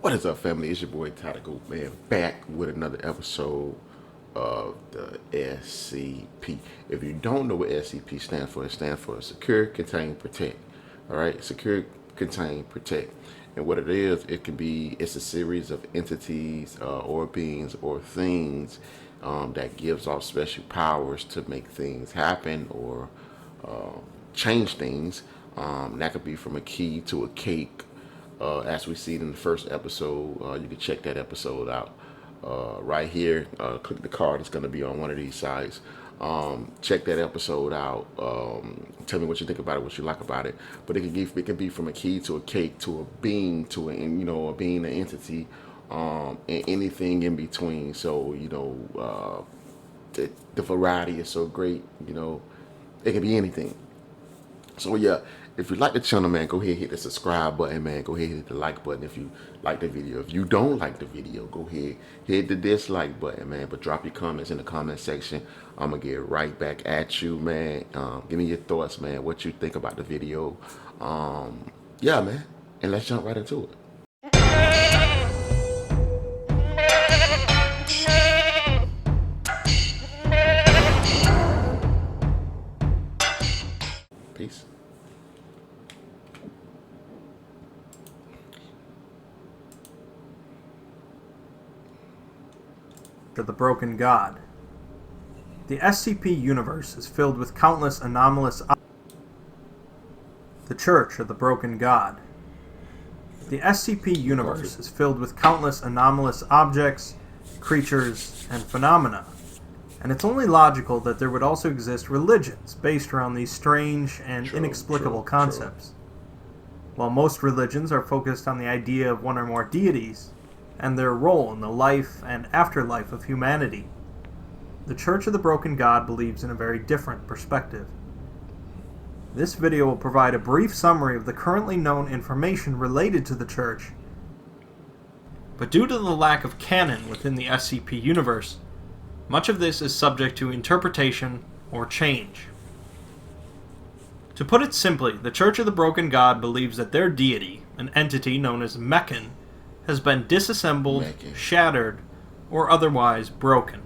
What is up, family? It's your boy Tyler GOATMan back with another episode of the SCP. If you don't know what SCP stands for, it stands for Secure, Contain, Protect. All right, Secure, Contain, Protect. And what it is, it's a series of entities or beings or things that gives off special powers to make things happen or change things. That could be from a key to a cake. As we see in the first episode, you can check that episode out right here. Click the card; it's going to be on one of these sites. Check that episode out. Tell me what you think about it, what you like about it. But it can be from a key to a cake to a being to a being, an entity, and anything in between. So the variety is so great. It can be anything. So yeah, if you like the channel, man, go ahead and hit the subscribe button, man. Go ahead and hit the like button if you like the video. If you don't like the video, go ahead, hit the dislike button, man. But drop your comments in the comment section. I'm going to get right back at you, man. Give me your thoughts, man, what you think about the video. Yeah, man. And let's jump right into it. Peace. To the broken god. The SCP universe is filled with countless anomalous The Church of the Broken God. The SCP universe is filled with countless anomalous objects, creatures, and phenomena, and it's only logical that there would also exist religions based around these strange and inexplicable concepts. While most religions are focused on the idea of one or more deities, and their role in the life and afterlife of humanity, the Church of the Broken God believes in a very different perspective. This video will provide a brief summary of the currently known information related to the Church, but due to the lack of canon within the SCP universe, much of this is subject to interpretation or change. To put it simply, the Church of the Broken God believes that their deity, an entity known as Meccan, has been disassembled, shattered, or otherwise broken.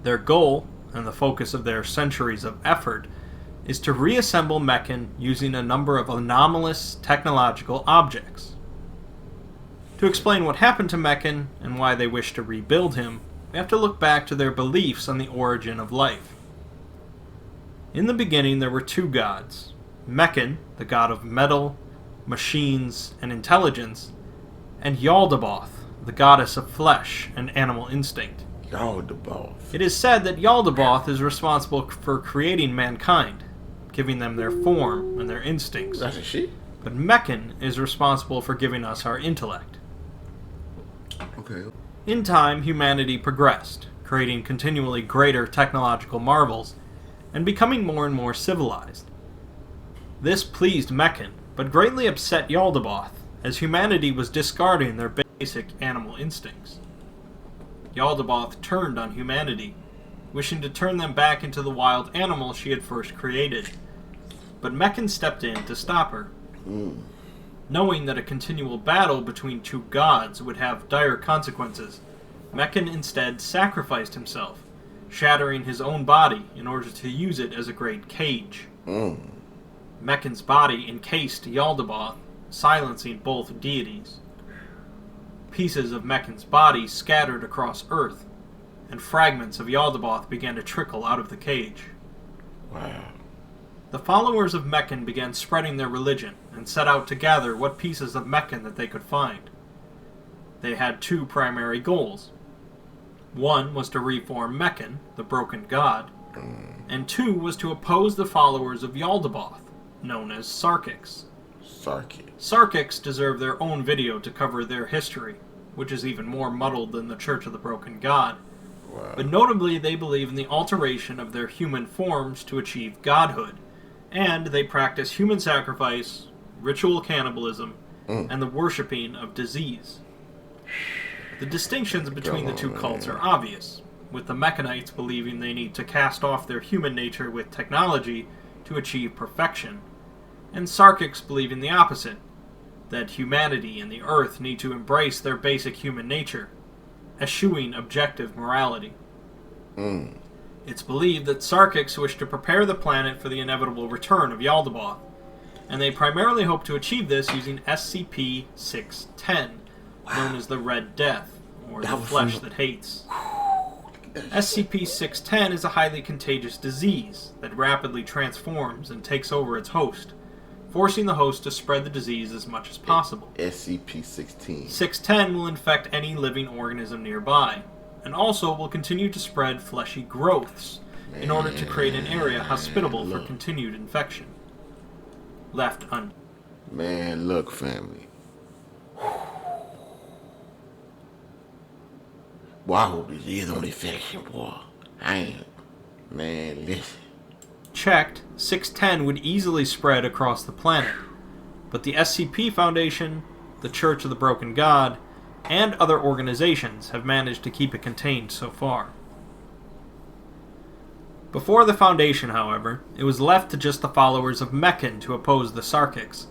Their goal, and the focus of their centuries of effort, is to reassemble Meccan using a number of anomalous technological objects. To explain what happened to Meccan and why they wish to rebuild him, we have to look back to their beliefs on the origin of life. In the beginning there were two gods, Meccan, the god of metal, machines, and intelligence, and Yaldabaoth, the goddess of flesh and animal instinct. Yaldabaoth. It is said that Yaldabaoth is responsible for creating mankind, giving them their form and their instincts. That's a she? But Meccan is responsible for giving us our intellect. Okay. In time, humanity progressed, creating continually greater technological marvels, and becoming more and more civilized. This pleased Meccan, but greatly upset Yaldabaoth, as humanity was discarding their basic animal instincts. Yaldabaoth turned on humanity, wishing to turn them back into the wild animal she had first created, but Meccan stepped in to stop her. Knowing that a continual battle between two gods would have dire consequences, Meccan instead sacrificed himself, shattering his own body in order to use it as a great cage. Meccan's body encased Yaldabaoth, silencing both deities. Pieces of Meccan's body scattered across Earth, and fragments of Yaldabaoth began to trickle out of the cage. Wow. The followers of Meccan began spreading their religion, and set out to gather what pieces of Meccan that they could find. They had two primary goals. One was to reform Meccan, the broken god, and two was to oppose the followers of Yaldabaoth, known as Sarkics. Sarkics deserve their own video to cover their history, which is even more muddled than the Church of the Broken God. Wow. But notably, they believe in the alteration of their human forms to achieve godhood, and they practice human sacrifice, ritual cannibalism, and the worshipping of disease. The distinctions between the two cults are obvious, with the Mechanites believing they need to cast off their human nature with technology to achieve perfection, and Sarkics believe in the opposite, that humanity and the Earth need to embrace their basic human nature, eschewing objective morality. It's believed that Sarkics wish to prepare the planet for the inevitable return of Yaldabaoth, and they primarily hope to achieve this using SCP-610, known as the Red Death, or the Flesh That Hates. SCP-610 is a highly contagious disease that rapidly transforms and takes over its host, forcing the host to spread the disease as much as possible. SCP-16. 610 will infect any living organism nearby, and also will continue to spread fleshy growths in order to create an area hospitable for continued infection. Left un... Man, look, family. Boy, I hope this is on infection, boy. I ain't. Man, listen. Checked, 610 would easily spread across the planet, but the SCP Foundation, the Church of the Broken God, and other organizations have managed to keep it contained so far. Before the Foundation, however, it was left to just the followers of Meccan to oppose the Sarkics,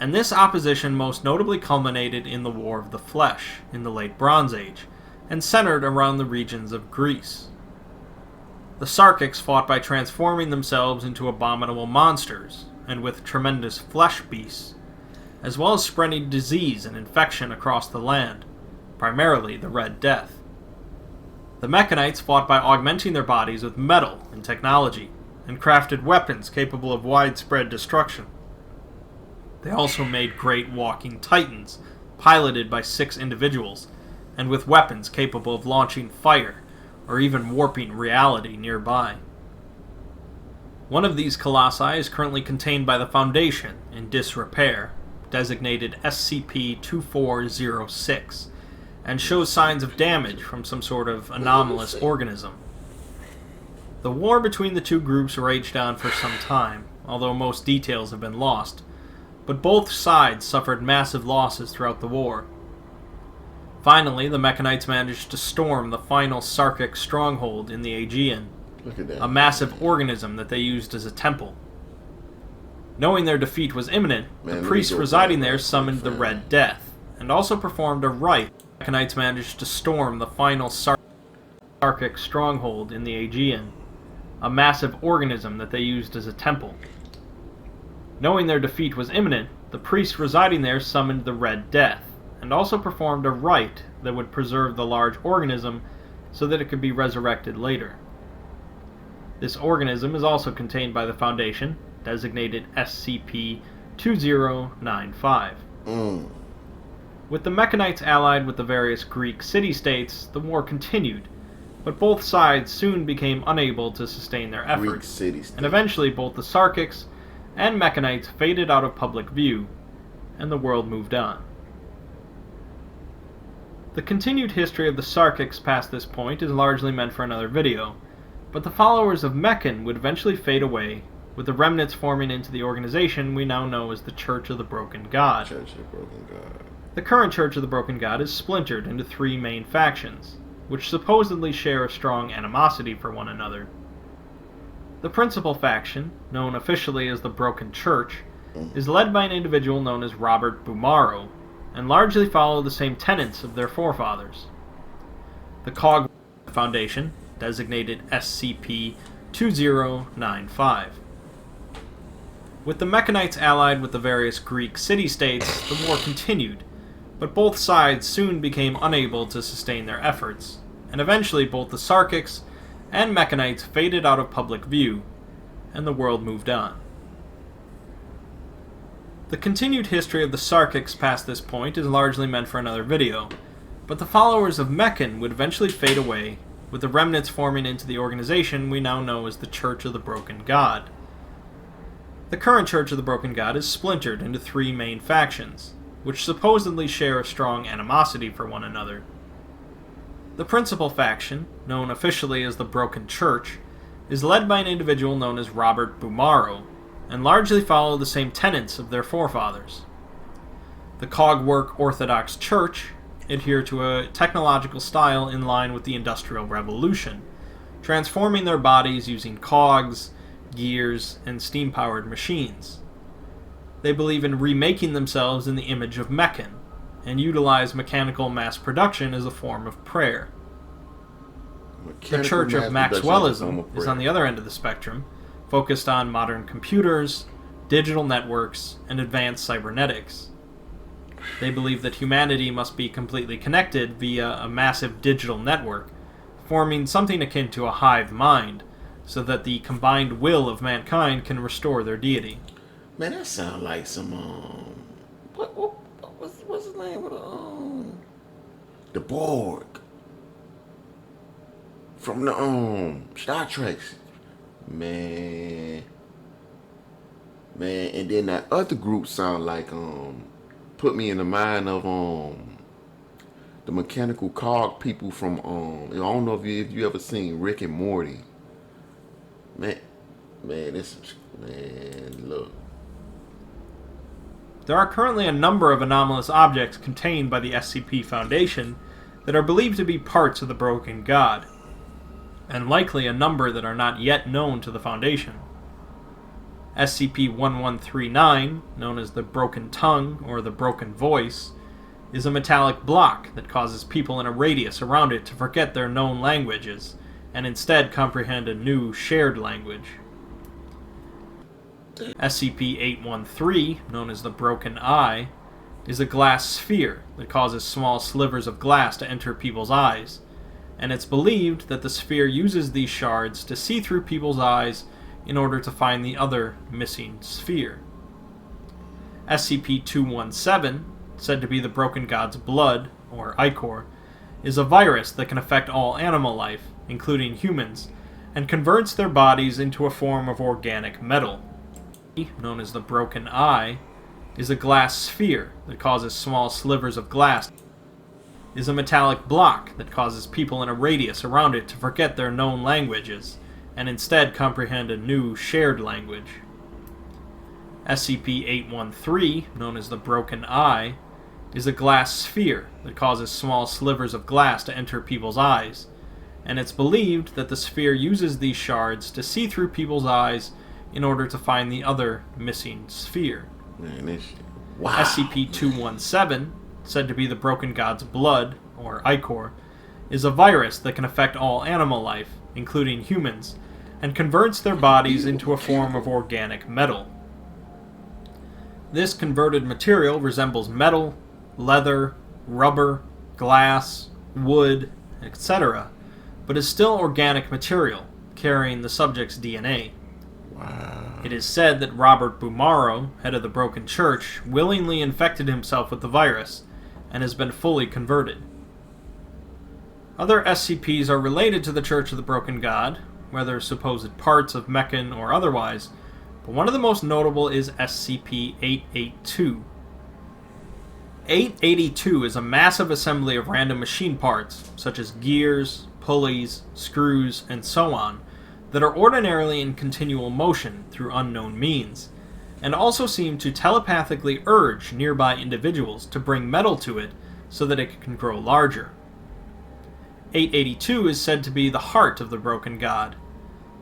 and this opposition most notably culminated in the War of the Flesh in the Late Bronze Age, and centered around the regions of Greece. The Sarkics fought by transforming themselves into abominable monsters, and with tremendous flesh beasts, as well as spreading disease and infection across the land, primarily the Red Death. The Mechanites fought by augmenting their bodies with metal and technology, and crafted weapons capable of widespread destruction. They also made great walking titans, piloted by 6 individuals, and with weapons capable of launching fire, or even warping reality nearby. One of these colossi is currently contained by the Foundation in disrepair, designated SCP-2406, and shows signs of damage from some sort of anomalous organism. The war between the two groups raged on for some time, although most details have been lost, but both sides suffered massive losses throughout the war. Finally, the Mechanites managed to storm the final Sarkic stronghold in the Aegean, a massive organism that they used as a temple. Knowing their defeat was imminent, the priest residing there summoned the Red Death, and also performed a rite. The Mechanites managed to storm the final Sarkic stronghold in the Aegean, a massive organism that they used as a temple. Knowing their defeat was imminent, the priest residing there summoned the Red Death, and also performed a rite that would preserve the large organism so that it could be resurrected later. This organism is also contained by the Foundation, designated SCP-2095. With the Mechanites allied with the various Greek city-states, the war continued, but both sides soon became unable to sustain their efforts, and eventually both the Sarkics and Mechanites faded out of public view, and the world moved on. The continued history of the Sarkics past this point is largely meant for another video, but the followers of Meccan would eventually fade away, with the remnants forming into the organization we now know as the Church of the Broken God. The current Church of the Broken God is splintered into 3 main factions, which supposedly share a strong animosity for one another. The principal faction, known officially as the Broken Church, is led by an individual known as Robert Bumaro, and largely follow the same tenets of their forefathers. The COG Foundation, designated SCP-2095. With the Mechanites allied with the various Greek city-states, the war continued, but both sides soon became unable to sustain their efforts, and eventually both the Sarkics and Mechanites faded out of public view, and the world moved on. The continued history of the Sarkics past this point is largely meant for another video, but the followers of Meccan would eventually fade away, with the remnants forming into the organization we now know as the Church of the Broken God. The current Church of the Broken God is splintered into 3 main factions, which supposedly share a strong animosity for one another. The principal faction, known officially as the Broken Church, is led by an individual known as Robert Bumaro, and largely follow the same tenets of their forefathers. The Cogwork Orthodox Church adhere to a technological style in line with the Industrial Revolution, transforming their bodies using cogs, gears, and steam-powered machines. They believe in remaking themselves in the image of Meccan, and utilize mechanical mass production as a form of prayer. The Church of Maxwellism is on the other end of the spectrum, focused on modern computers, digital networks, and advanced cybernetics. They believe that humanity must be completely connected via a massive digital network, forming something akin to a hive mind, so that the combined will of mankind can restore their deity. Man, that sound like some what's his name of the Borg from the Star Trek. Man, and then that other group sound like put me in the mind of the mechanical cog people from I don't know if you ever seen Rick and Morty. Man, look. There are currently a number of anomalous objects contained by the SCP Foundation that are believed to be parts of the Broken God, and likely a number that are not yet known to the Foundation. SCP-1139, known as the Broken Tongue or the Broken Voice, is a metallic block that causes people in a radius around it to forget their known languages and instead comprehend a new shared language. SCP-813, known as the Broken Eye, is a glass sphere that causes small slivers of glass to enter people's eyes, and it's believed that the sphere uses these shards to see through people's eyes in order to find the other missing sphere. SCP-217, said to be the Broken God's blood, or ichor, is a virus that can affect all animal life, including humans, and converts their bodies into a form of organic metal. Known as the Broken Eye, is a glass sphere that causes small slivers of glass. Is a metallic block that causes people in a radius around it to forget their known languages and instead comprehend a new shared language. SCP-813, known as the Broken Eye, is a glass sphere that causes small slivers of glass to enter people's eyes, and it's believed that the sphere uses these shards to see through people's eyes in order to find the other missing sphere. Man, this shit. Wow. SCP-217, said to be the Broken God's blood, or ichor, is a virus that can affect all animal life, including humans, and converts their bodies into a form of organic metal. This converted material resembles metal, leather, rubber, glass, wood, etc., but is still organic material, carrying the subject's DNA. Wow. It is said that Robert Bumaro, head of the Broken Church, willingly infected himself with the virus and has been fully converted. Other SCPs are related to the Church of the Broken God, whether supposed parts of Meccan or otherwise, but one of the most notable is SCP-882. 882 is a massive assembly of random machine parts, such as gears, pulleys, screws, and so on, that are ordinarily in continual motion through unknown means, and also seem to telepathically urge nearby individuals to bring metal to it so that it can grow larger. 882 is said to be the heart of the Broken God,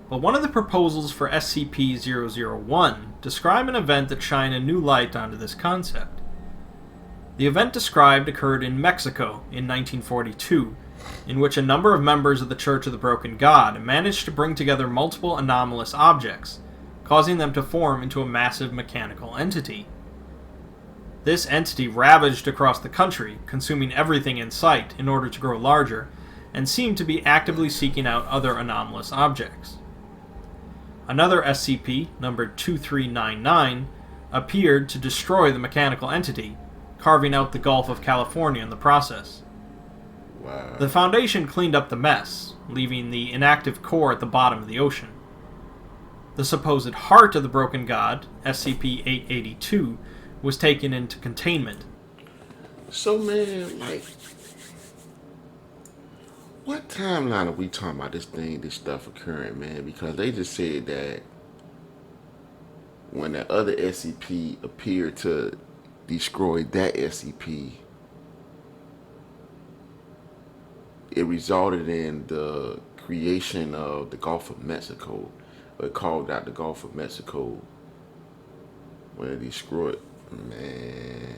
but one of the proposals for SCP-001 describe an event that shine a new light onto this concept. The event described occurred in Mexico in 1942, in which a number of members of the Church of the Broken God managed to bring together multiple anomalous objects, causing them to form into a massive mechanical entity. This entity ravaged across the country, consuming everything in sight in order to grow larger, and seemed to be actively seeking out other anomalous objects. Another SCP, numbered 2399, appeared to destroy the mechanical entity, carving out the Gulf of California in the process. Wow. The Foundation cleaned up the mess, leaving the inactive core at the bottom of the ocean. The supposed heart of the Broken God, SCP-882, was taken into containment. So, man, like, what timeline are we talking about this stuff occurring, man? Because they just said that when that other SCP appeared to destroy that SCP, it resulted in the creation of the Gulf of Mexico. It called out the Gulf of Mexico When they destroy it, man.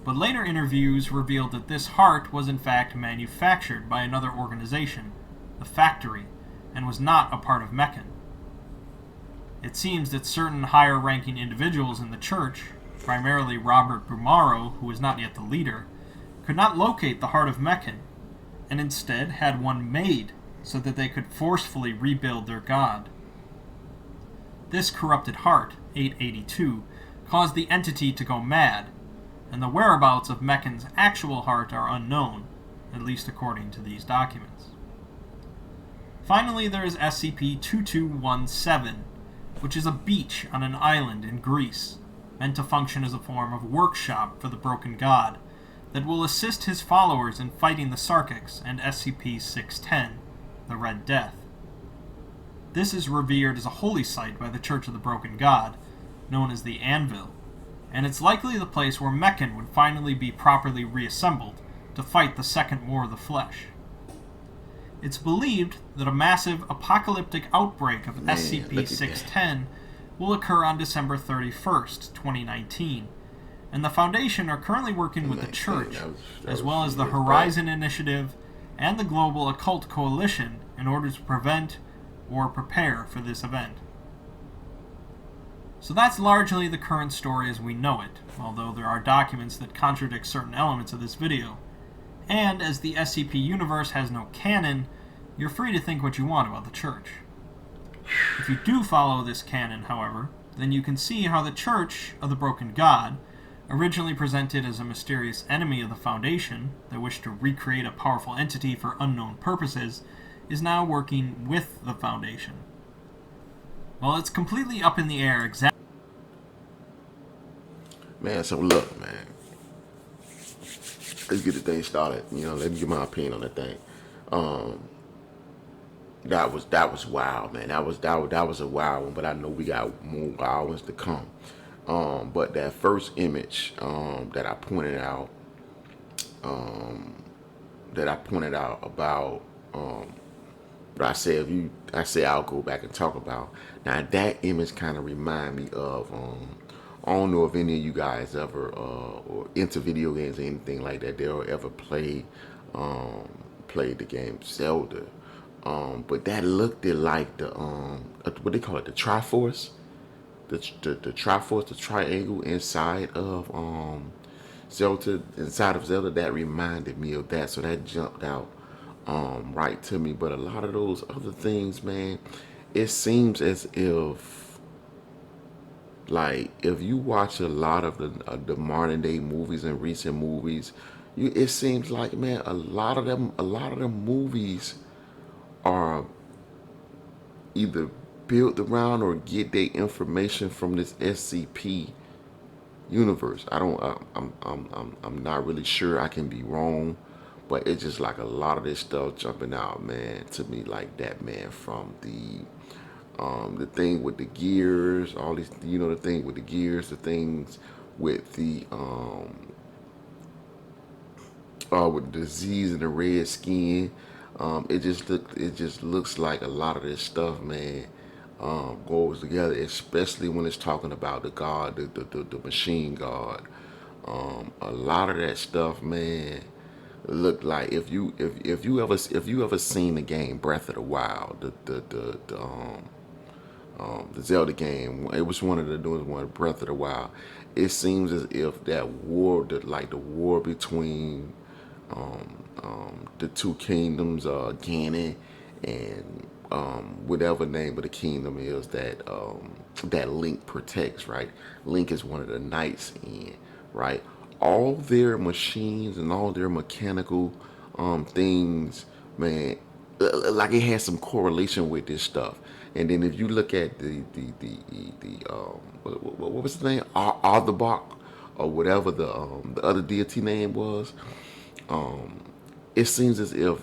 But later interviews revealed that this heart was in fact manufactured by another organization, the Factory, and was not a part of Meccan. It seems that certain higher-ranking individuals in the church, primarily Robert Brumaro, who was not yet the leader, could not locate the heart of Meccan, and instead had one made so that they could forcefully rebuild their god. This corrupted heart, 882, caused the entity to go mad, and the whereabouts of Meccan's actual heart are unknown, at least according to these documents. Finally, there is SCP-2217, which is a beach on an island in Greece, meant to function as a form of workshop for the broken god, that will assist his followers in fighting the Sarkics and SCP-610, the Red Death. This is revered as a holy site by the Church of the Broken God, known as the Anvil, and it's likely the place where Meccan would finally be properly reassembled to fight the Second War of the Flesh. It's believed that a massive apocalyptic outbreak of SCP-610 will occur on December 31st, 2019, and the Foundation are currently working with the Church, as well as the Horizon Initiative and the Global Occult Coalition in order to prevent or prepare for this event. So that's largely the current story as we know it, although there are documents that contradict certain elements of this video. And as the SCP universe has no canon, you're free to think what you want about the Church. If you do follow this canon, however, then you can see how the Church of the Broken God, originally presented as a mysterious enemy of the Foundation that wished to recreate a powerful entity for unknown purposes, is now working with the Foundation. Well, it's completely up in the air exactly. Man, so look, man. Let's get the thing started. Let me give my opinion on that thing. That was wild, man. That was a wild one, but I know we got more wild ones to come. But that first image that I pointed out, about, but I say I'll go back and talk about. Now that image kind of remind me of, I don't know if any of you guys ever or into video games or anything like that. They'll ever played the game Zelda. But that looked like the what they call it, the Triforce, the Triforce, the triangle inside of Zelda, that reminded me of that, so that jumped out right to me. But a lot of those other things, man, it seems as if, like, if you watch a lot of the modern day movies and recent movies, it seems like, man, a lot of them movies are either built around or get their information from this SCP universe. I'm not really sure. I can be wrong, but it's just like a lot of this stuff jumping out, man, to me like that, man, from the thing with the gears, all these, the thing with the gears, the things with the with the disease and the red skin. It just looks like a lot of this stuff, man, goes together, especially when it's talking about the god, the machine god. A lot of that stuff, man, look like, if you ever seen the game Breath of the Wild, the Zelda game, it was one of the newest one, Breath of the Wild. It seems as if that war, the war between the two kingdoms, Ganon and whatever name of the kingdom is that Link protects, right? Link is one of the knights in, right? All their machines and all their mechanical things, man, like it has some correlation with this stuff. And then if you look at the what was the name, Arthurbock, or whatever the other deity name was, it seems as if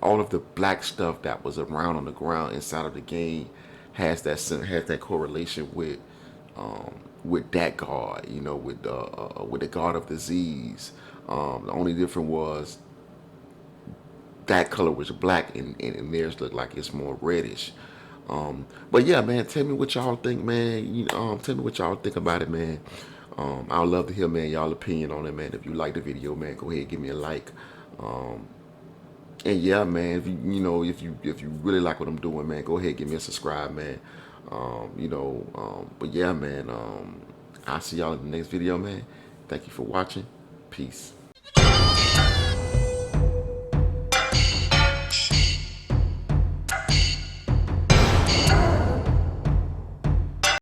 all of the black stuff that was around on the ground inside of the game has that correlation with that god, with the god of disease. The only difference was that color was black, and theirs looked like it's more reddish. But yeah, man, tell me what y'all think, man. Tell me what y'all think about it, man. I'd love to hear, man, y'all opinion on it, man. If you like the video, man, go ahead, give me a like. And yeah, man, if you really like what I'm doing, man, go ahead, give me a subscribe, man. But yeah, man, I'll see y'all in the next video, man. Thank you for watching. Peace.